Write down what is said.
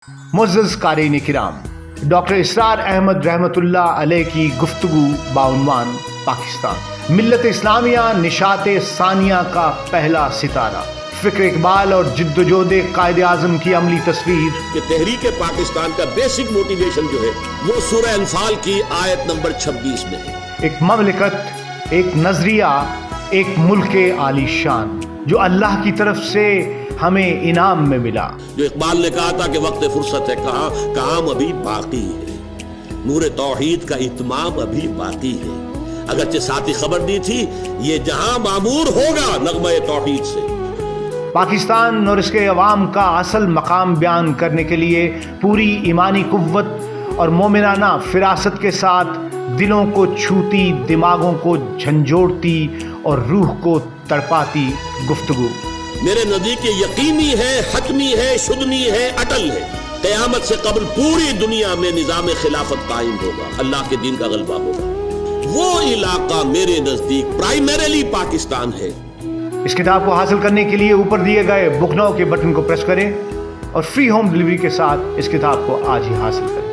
मुअज़्ज़ज़ क़ारीन किराम, डॉक्टर इसरार अहमद रहमतुल्लाह अलैह की गुफ्तगू बाउनवान पाकिस्तान, मिल्लत इस्लामिया निशात सानिया का पहला सितारा, फ़िक्र इकबाल और जिद्दोजहद कायद आज़म की अमली तस्वीर कि तहरीक पाकिस्तान का बेसिक मोटिवेशन जो है वो सूरह अनफाल की आयत नंबर 26 में है। एक ममलिकत, एक नजरिया, एक मुल्क आलीशान जो अल्लाह की तरफ से हमें इनाम में मिला। जो इकबाल ने कहा था कि वक्त फुर्सत है, कहा काम अभी बाकी है, नूर तौहीद का इत्माम अभी बाकी है। अगरचे साथी खबर दी थी ये जहां मामूर होगा नगमा तौहीद से। पाकिस्तान और इसके अवाम का असल मकाम बयान करने के लिए पूरी ईमानी कुव्वत और मोमिनाना फिरासत के साथ दिलों को छूती, दिमागों को झंझोड़ती और रूह को तड़पाती गुफ्तगू। मेरे नज़दीक ये यकीनी है, हतमी है, शुदनी है, अटल है, क़यामत से कबल पूरी दुनिया में निज़ाम खिलाफत कायम होगा, अल्लाह के दीन का गलबा होगा। वो इलाका मेरे नज़दीक प्राइमरीली पाकिस्तान है। इस किताब को हासिल करने के लिए ऊपर दिए गए बुक नाउ के बटन को प्रेस करें और फ्री होम डिलीवरी के साथ इस किताब को आज ही हासिल करें।